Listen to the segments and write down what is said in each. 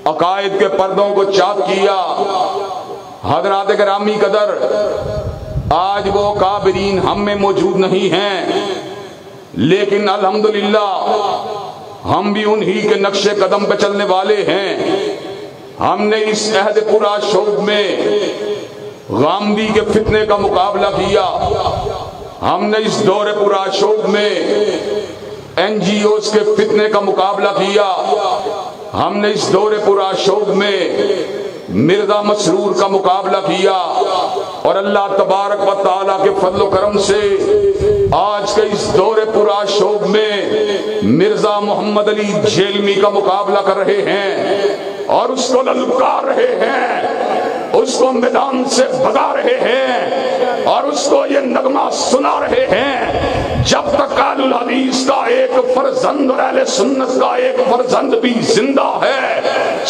عقائد کے پردوں کو چاک کیا۔ حضرات گرامی قدر، آج وہ کابرین ہم میں موجود نہیں ہیں، لیکن الحمدللہ ہم بھی انہی کے نقش قدم پہ چلنے والے ہیں۔ ہم نے اس عہد پورا شوق میں غامدی کے فتنے کا مقابلہ کیا، ہم نے اس دور پورا شوق میں این جی اوز کے فتنے کا مقابلہ کیا، ہم نے اس دور پورا شوق میں مرزا مسرور کا مقابلہ کیا، اور اللہ تبارک و تعالیٰ کے فضل و کرم سے آج کے اس دور پورا شوق میں مرزا محمد علی جیلمی کا مقابلہ کر رہے ہیں، اور اس کو للکار رہے ہیں، اس کو میدان سے بھگا رہے ہیں، اور اس کو یہ نغمہ سنا رہے ہیں، جب تک اہل الحدیث کا ایک فرزند اور اہل سنت کا ایک فرزند بھی زندہ ہے،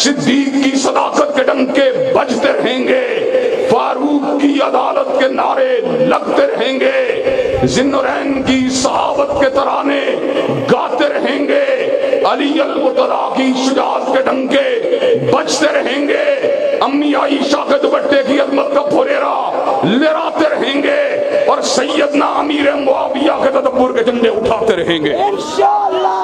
صدیق کی صداقت کے ڈنکے بجتے رہیں گے، فاروق کی عدالت کے نعرے لگتے رہیں گے، ذوالنورین کی صحابت کے ترانے گاتے رہیں گے، علی المرتضیٰ کی شجاعت کے ڈنکے بجتے رہیں گے، امی عائشہ کے دوپٹے کی عظمت کا پھریرا لہراتے رہیں گے، اور سیدنا امیر معاویہ کے تدبر کے جھنڈے اٹھاتے رہیں گے انشاءاللہ۔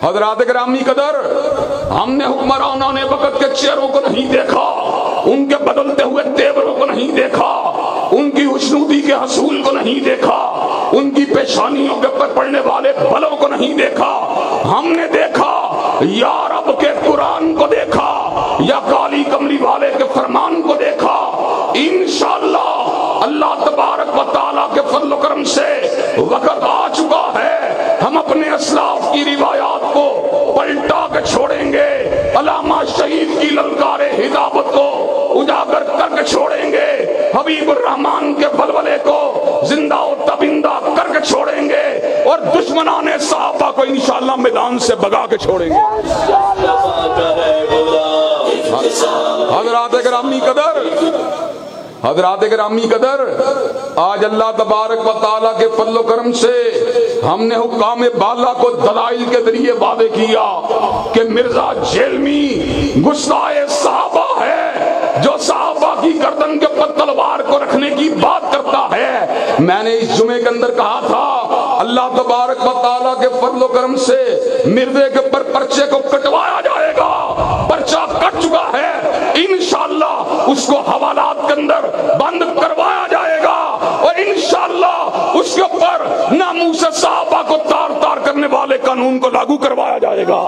حضرات گرامی قدر، ہم نے حکمرانوں نے وقت کے چہروں کو نہیں دیکھا، ان کے بدلتے ہوئے تیوروں کو نہیں دیکھا، ان کی حسنودی کے حصول کو نہیں دیکھا، ان کی پیشانیوں کے پر پڑنے والے بلوں کو نہیں دیکھا، ہم نے دیکھا یا رب کے قرآن کو دیکھا، یا کالی کملی والے کے فرمان کو دیکھا۔ انشاءاللہ اللہ تبارک و تعالیٰ کے فضل و کرم سے وقت آ چکا ہے، ہم اپنے اسلاف کی روایات کو پلٹا کے چھوڑیں گے، علامہ شہید کی للکار ہدایت کو اجاگر کر کے چھوڑیں گے، حبیب الرحمان کے بلبلے کو زندہ و تبندہ کر کے چھوڑیں گے، اور دشمنان صحابہ کو انشاءاللہ میدان سے بگا کے چھوڑیں گے۔ حضرات گرامی قدر، حضرات گرامی قدر، آج اللہ تبارک و تعالیٰ کے فضل و کرم سے ہم نے حکام بالا کو دلائل کے ذریعے وعدے کیا کہ مرزا جیلمی گستاخ صحابہ ہے، جو صحابہ کی گردن کے پر تلوار کو رکھنے کی بات کرتا ہے۔ میں نے اس جمعے کے اندر کہا تھا اللہ تبارک و تعالیٰ کے فضل و کرم سے مرزے کے پر پرچے کو کٹوایا جائے گا، پرچہ کٹ چکا ہے، انشاءاللہ اس کو حوالات کے اندر بند کروایا جائے گا، اور انشاءاللہ اس کے اوپر ناموس صحابہ کو تار تار کرنے والے قانون کو لاگو کروایا جائے گا۔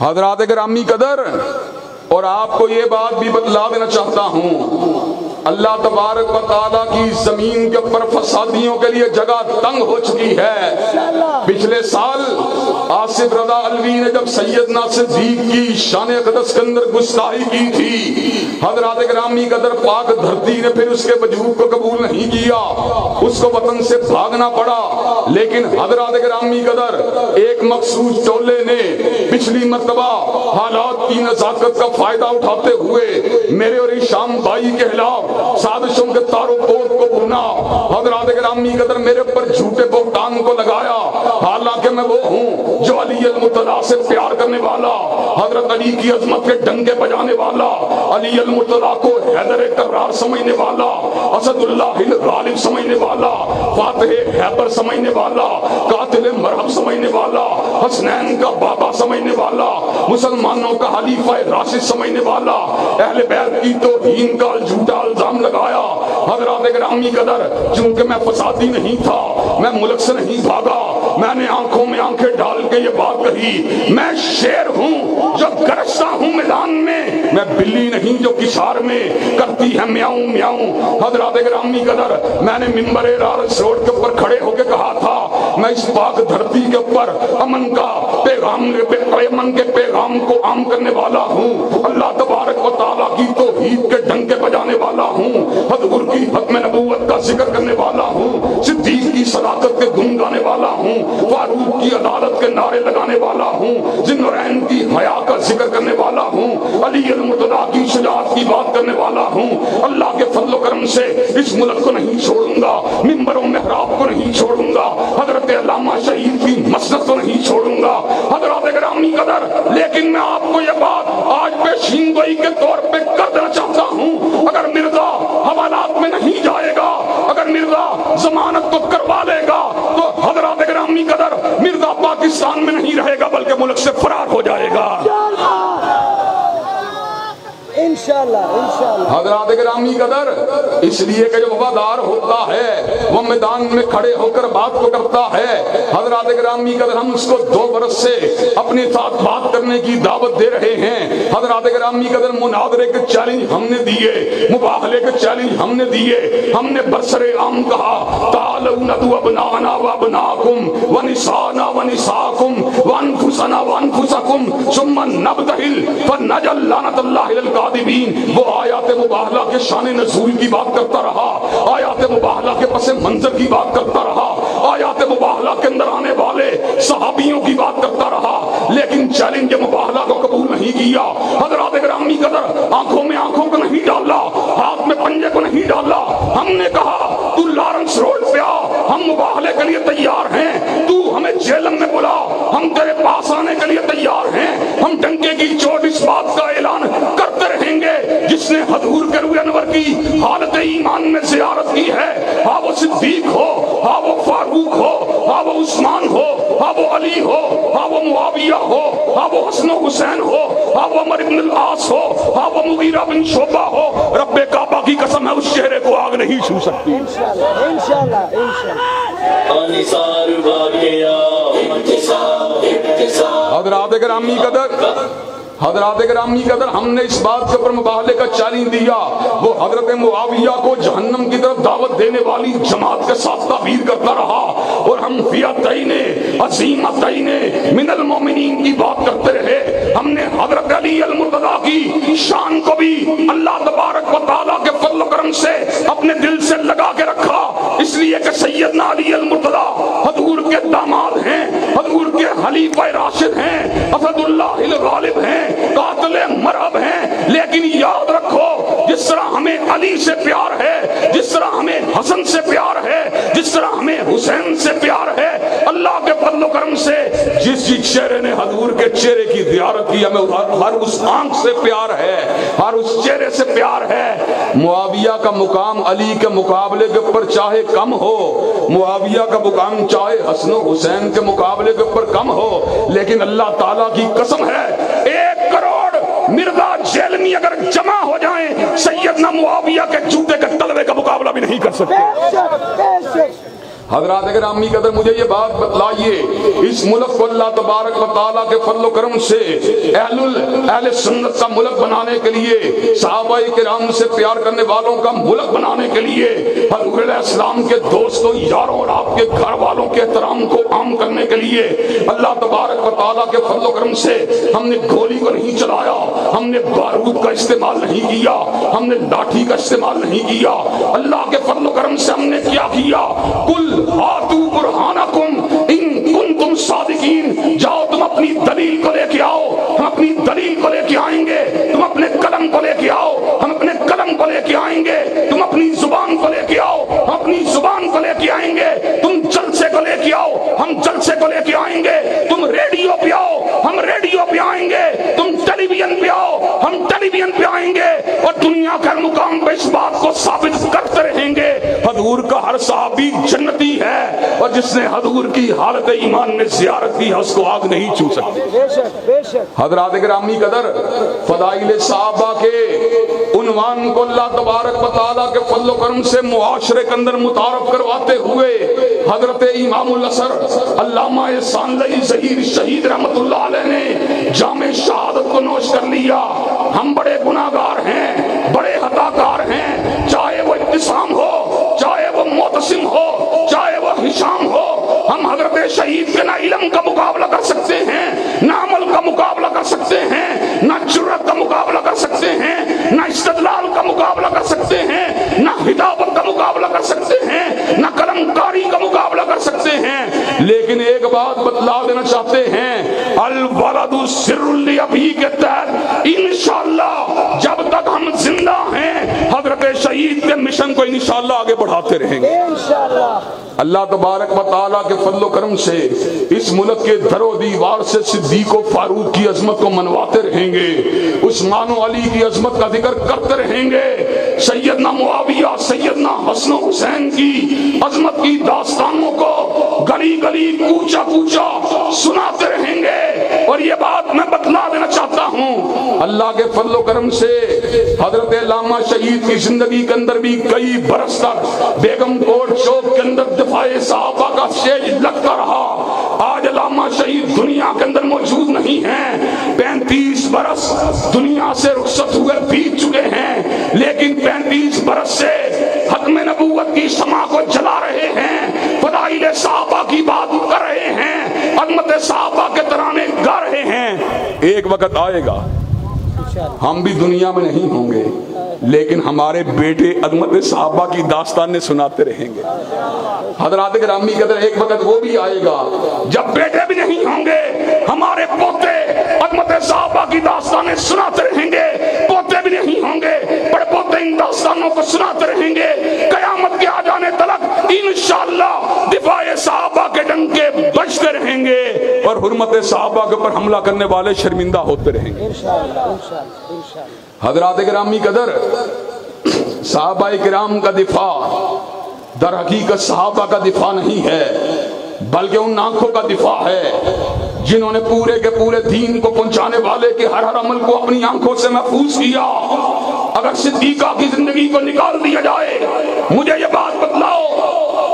حضرات گرامی قدر، اور آپ کو یہ بات بھی بتلا دینا چاہتا ہوں، اللہ تبارک و تعالیٰ کی زمین کے اوپر فسادیوں کے لیے جگہ تنگ ہو چکی ہے۔ پچھلے سال آصف رضا علوی نے جب سیدنا صدیق کی شان اقدس کے اندر گستاخی کی تھی، حضرات گرامی قدر پاک دھرتی نے پھر اس کے وجود کو قبول نہیں کیا، اس کو وطن سے بھاگنا پڑا، لیکن حضرات گرامی قدر ایک مخصوص ٹولے نے پچھلی مرتبہ حالات کی نزاکت کا فائدہ اٹھاتے ہوئے میرے اور شام بھائی کے خلاف سازشوں کے تارو پود کو بنا، حضرات گرامی قدر میرے پر جھوٹے بہتان کو لگایا، حالانکہ میں وہ ہوں جو علی المرتضیٰ سے پیار کرنے والا، حضرت علی کی عظمت کے ڈنگے بجانے والا، علی المرتضیٰ کو حیدر کرار سمجھنے والا، اسد اللہ الغالب سمجھنے والا، فاتح حیبر سمجھنے والا، قاتل مرحب سمجھنے والا، حسنین کا بابا سمجھنے والا، مسلمانوں کا حلیفہ راشد سمجھنے والا، اہل بیت کی توہین کا جھوٹا الزام لگایا۔ حضرات گرامی قدر، چونکہ میں فسادی نہیں تھا، میں ملک سے نہیں بھاگا، میں نے آنکھوں میں آنکھیں ڈال کے یہ بات کہی، میں شیر ہوں جو گرجتا ہوں میدان میں، میں بلی نہیں جو کشار میں کرتی ہے میاؤں میاؤں۔ حضرات گرامی قدر، میں نے ممبر رارس روڈ کے اوپر کھڑے ہو کے کہا تھا میں اس پاک دھرتی کے اوپر امن کا پیغام، امن کے پیغام کو عام کرنے والا ہوں، اللہ تبارک و تعالیٰ کی توحید کے ڈنکے بجانے والا ہوں، حضور کی ختم نبوت کا ذکر کرنے والا ہوں، صدیق کی صداقت کے گن گانے والا ہوں، فاروق کی عدالت کے نعرے لگانے والا ہوں، ذوالنورین کی حیا کا ذکر کرنے والا ہوں، علی المرتضیٰ کی شجاعت کی بات کرنے والا ہوں۔ اللہ کے فضل و کرم سے اس ملک کو نہیں چھوڑوں گا، ممبر و محراب کو نہیں چھوڑوں گا، حضرت علامہ شہید کی مسجد کو نہیں چھوڑوں گا۔ حضرات گرامی قدر، لیکن میں آپ کو یہ بات آج پیشین گوئی کے طور پہ کر دینا چاہتا ہوں، اگر مرزا حوالات میں نہیں جائے گا، اگر مرزا ضمانت کو کروا لے گا تو حضرات گرامی قدر مرزا پاکستان میں نہیں رہے گا بلکہ ملک سے فرار ہو جائے گا انشاءاللہ۔ حضرات گرامی قدر، اس لیے کہ جو وفادار ہوتا ہے وہ میدان میں کھڑے ہو کر بات کو کرتا ہے۔ حضرات گرامی قدر، ہم اس کو 2 برس سے اپنے ساتھ بات کرنے کی دعوت دے رہے ہیں۔ حضرات گرامی قدر، مناظرے کے چیلنج ہم نے دیے، مباہلے کے چیلنج ہم نے دیے، ہم نے برسر عام کہا تعالوا ندعو ابناءنا وابناءکم ونساءنا ونساءکم وانفسنا وانفسکم ثم نبتہل فنجعل لعنۃ اللہ علی الکاذبین۔ وہ آیات مباہلہ کے شان نزول کی بات کرتا رہا، آیات مباہلہ کے پس منظر کی بات کرتا رہا، آیات مباہلہ کے اندر آنے والے صحابیوں کی بات کرتا رہا، لیکن چیلنج مباہلہ کو قبول نہیں کیا۔ حضرات گرامی قدر، آنکھوں میں آنکھوں کو نہیں ڈالا، ہاتھ میں پنجے کو نہیں ڈالا، ہم نے کہا تو لارنس روڈ پہ آ، ہم مباہلے کے لیے تیار ہیں، تو ہمیں جیلم میں بلا، ہم تیرے پاس آنے کے لیے تیار ہیں، ہم ڈنکے کی چوٹ اس بات کا اعلان کرتے رہیں گے جس نے حضور کے روح انور کی حالت ایمان میں زیارت کی ہے، ہاں وہ صدیق ہو، ہاں وہ فاروق ہو، ہاں وہ عثمان ہو، ہاں وہ علی ہو، ہاں وہ معاویہ ہو، ہاں وہ حسن و حسین ہو، ہاں وہ عمر بن العاص ہو، ہاں وہ مغیرہ بن شعبہ ہو، رب کعبہ کی قسم ہے اس چہرے کو آگ نہیں چھو سکتی۔ انشاءاللہ حضرات گرامی قدر، حضرات گرامی قدر، ہم نے اس بات کے اوپر مباہلے کا چیلنج دیا، وہ حضرت معاویہ کو جہنم کی طرف دعوت دینے والی جماعت کے ساتھ تعبیر کرتا رہا، اور ہم فئتین عظیمتین من المومنین کی بات کرتے رہے۔ ہم نے حضرت علی المرتضیٰ کی شان کو بھی اللہ تبارک و تعالیٰ کے فضل و کرم سے اپنے دل سے لگا کے رکھا، اس لیے کہ سیدنا علی المرتضیٰ حضور کے داماد ہیں، حضور کے خلیفہ راشد ہیں، اسد اللہ الغالب ہیں، قاتل مرحب ہیں، لیکن یاد رکھو جس طرح ہمیں علی سے پیار ہے، جس طرح ہمیں حسن سے پیار ہے، جس طرح ہمیں حسین سے پیار ہے، اللہ کے فضل و کرم سے جس چہرے نے حضور کے چہرے کی زیارت کی، ہمیں ہر اس آنکھ سے پیار ہے، ہر اس چہرے سے پیار ہے۔ معاویہ کا مقام علی کے مقابلے کے اوپر چاہے کم ہو، معاویہ کا مقام چاہے حسن و حسین کے مقابلے کے اوپر کم ہو، لیکن اللہ تعالیٰ کی قسم ہے 1 کروڑ مرزا جیلمی اگر جمع ہو جائیں سیدنا معاویہ کے جوتے کے تلوے کا مقابلہ بھی نہیں کر سکتے۔ حضرات گرامی قدر، مجھے یہ بات بتلائیے، اس ملک کو اللہ تبارک و تعالیٰ کے فضل و کرم سے اہل سنت کا ملک بنانے کے لیے، صحابہ کرام سے پیار کرنے والوں کا ملک بنانے کے لیے، حضور علیہ السلام کے دوستوں یاروں اور آپ کے گھر والوں کے احترام کو عام کرنے کے لیے اللہ تبارک و تعالیٰ کے فضل و کرم سے ہم نے گولی کو نہیں چلایا، ہم نے بارود کا استعمال نہیں کیا، ہم نے لاٹھی کا استعمال نہیں کیا، اللہ کے فضل و کرم سے ہم نے کیا کیا؟ کل ہاتو برہانکم ان کنتم صادقین، جاؤ تم اپنی دلیل کو لے کے آؤ، ہم اپنی دلیل کو لے کے آئیں گے، تم اپنے قلم کو لے کے آؤ، ہم اپنے قلم کو لے کے آئیں گے، تم اپنی زبان کو لے کے آؤ، ہم اپنی زبان کو لے کے آئیں گے، تم جلسے کو لے کے آؤ، ہم جلسے کو لے کے آئیں گے، تم ریڈیو پہ آؤ، ہم ریڈیو پہ آئیں گے، تم ٹیلی ویژن پہ آؤ، ہم ٹیلی ویژن پہ آئیں گے، اور دنیا کے مقام پہ اس بات کو ثابت کرتے رہیں گے حضور حضور کا ہر صحابی جنتی ہے، اور جس نے حضور کی حالت ایمان میں زیارت کی ہے اس کو آگ نہیں چھو سکتی۔ حضرات گرامی قدر، فضائل صحابہ کے عنوان کو اللہ تبارک و تعالیٰ کے فضل و کرم سے معاشرے کے اندر متعارف کرواتے ہوئے حضرت امام الاثر علامہ ثانوی ظہیر شہید رحمت اللہ علیہ نے جام شہادت کو نوش کر لیا۔ ہم بڑے گناہگار ہیں، بڑے خطاکار ہیں، چاہے وہ ابتسام ہو، چاہے وہ معتصم ہو، چاہے وہ ہشام ہو، ہم حضرت شہید کے نہ علم کا مقابلہ کر سکتے ہیں، نہ عمل کا مقابلہ کر سکتے ہیں، نہ جرأت کا مقابلہ کر سکتے ہیں، نہ استدلال کا مقابلہ کر سکتے ہیں، نہ ہدایت کا مقابلہ کر سکتے ہیں، نہ قلم کاری کا مقابلہ کر سکتے ہیں، لیکن ایک بات بتلا دینا چاہتے ہیں، الولد سر لابی کے تحت انشاءاللہ جب تک ہم زندہ ہیں حضرت شہید کے مشن کو انشاءاللہ آگے بڑھاتے رہیں گے۔ اللہ تبارک و تعالیٰ کے فضل و کرم سے اس ملک کے در و دیوار سے صدیق و فاروق کی عظمت کو منواتے رہیں گے، عثمان و علی کی عظمت کا ذکر کرتے رہیں گے، سیدنا معاویہ، سیدنا حسن و حسین کی عظمت کی داستانوں کو گلی گلی کوچا کوچا سناتے رہیں گے۔ اور یہ بات میں بتلا دینا چاہتا ہوں، اللہ کے فضل و کرم سے حضرت علامہ شہید کی زندگی کے اندر بھی کئی برس تک بیگم کوٹ چوک کے اندر دفاع صحابہ کا سٹیج لگتا رہا۔ آج علامہ شہید دنیا کے اندر موجود نہیں ہیں، 35 برس دنیا سے رخصت ہوئے بیت چکے ہیں، لیکن 35 برس سے ختم نبوت کی شمع کو جلا رہے ہیں، فضائل صحابہ کی بات کر رہے ہیں، عظمت صحابہ کے ترانے گا رہے ہیں۔ ایک وقت آئے گا ہم بھی دنیا میں نہیں ہوں گے، لیکن ہمارے بیٹے عظمت صحابہ کی داستانیں سناتے رہیں گے۔ حضرات گرامی قدر، ایک وقت وہ بھی آئے گا جب بیٹے بھی نہیں ہوں گے، ہمارے پوتے عظمت صحابہ کی داستانیں سناتے رہیں گے، پوتے بھی نہیں ہوں گے، بڑے پوتے ان داستانوں کو سناتے رہیں گے، قیامت کے آ جانے تلک انشاءاللہ دفاع صحابہ کے ڈنکے بجتے رہیں گے، اور حرمت صحابہ کے اوپر حملہ کرنے والے شرمندہ ہوتے رہیں گے۔ حضرات گرامی قدر، صحابہ کرام کا دفاع در حقیقت صحابہ کا دفاع نہیں ہے، بلکہ ان آنکھوں کا دفاع ہے جنہوں نے پورے کے پورے دین کو پہنچانے والے کے ہر عمل کو اپنی آنکھوں سے محفوظ کیا۔ اگر صدیقہ کی زندگی کو نکال دیا جائے، مجھے یہ بات بتلاؤ،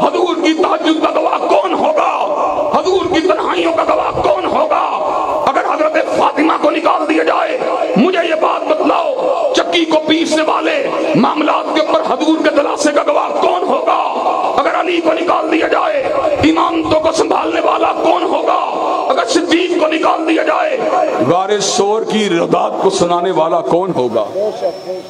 حضور کی تہجد کا گواہ کون ہوگا؟ حضور کی تنہائیوں کا گواہ کون ہوگا؟ اگر حضرت فاطمہ کو نکال دیا جائے، مجھے یہ بات بتلاؤ، چکی کو پیسنے والے معاملات کے اوپر حضور کے دلاسے کا گواہ کون ہوگا؟ اگر علی کو نکال دیا جائے، امامتوں کو سنبھالنے والا کون ہوگا؟ اگر صدیق کو نکال دیا جائے، غار سور کی ردات کو سنانے والا کون ہوگا؟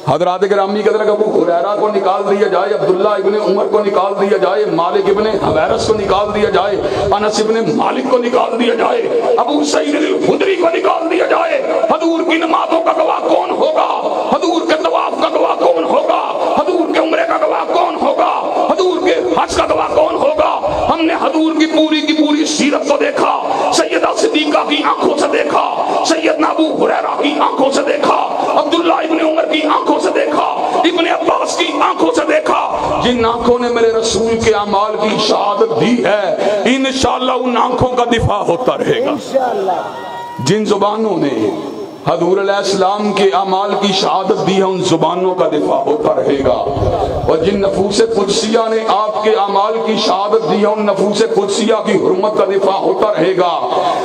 حضرات گرامی قدر، اگر ابو ہریرہ کو نکال دیا جائے، عبداللہ ابن عمر کو نکال دیا جائے، مالک ابن حویرث کو نکال دیا جائے، انس ابن مالک کو نکال دیا جائے، ابو سعید الخدری کو نکال دیا جائے، حضور کی نمازوں کا گواہ کون ہوگا؟ حضور کے طواف کا گواہ کون ہوگا؟ حضور کے عمرے کا گواہ کون ہوگا؟ حضور کے حج کا گواہ کون ہوگا؟ ہم نے حضور کی پوری سیرت کو دیکھا، سیدہ صدیقہ کی آنکھوں سے دیکھا، سیدنا ابو ہریرہ کی آنکھوں سے دیکھا، عبداللہ ابن عمر کی آنکھوں سے دیکھا، ابن عباس کی آنکھوں سے دیکھا۔ جن آنکھوں نے میرے رسول کے اعمال کی شہادت دی ہے، انشاءاللہ ان آنکھوں کا دفاع ہوتا رہے گا۔ جن زبانوں نے حضور علیہ السلام کے اعمال کی شہادت دی ہے، ان زبانوں کا دفاع ہوتا رہے گا، اور جن نفوس قدسیہ نے آپ کے اعمال کی شہادت دی ہے، ان نفوس قدسیہ کی حرمت کا دفاع ہوتا رہے گا۔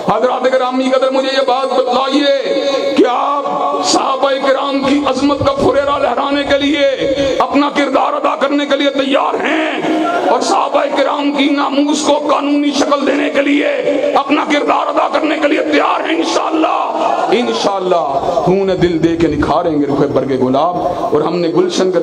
حضرات گرامی قدر، مجھے یہ بات بتلائیے کہ آپ صحابہ کرام کی عظمت کا پھریرا لہرانے کے لیے، اپنا کردار ادا کرنے کے لیے تیار ہیں، اور صحابہ کرام کی ناموس کو قانونی شکل دینے کے لیے اپنا کردار ادا کرنے کے لیے تیار ہیں انشاءاللہ۔ خون دل دے کے نکھاریں گے رخ برگ گلاب، اور ہم نے گلشن کے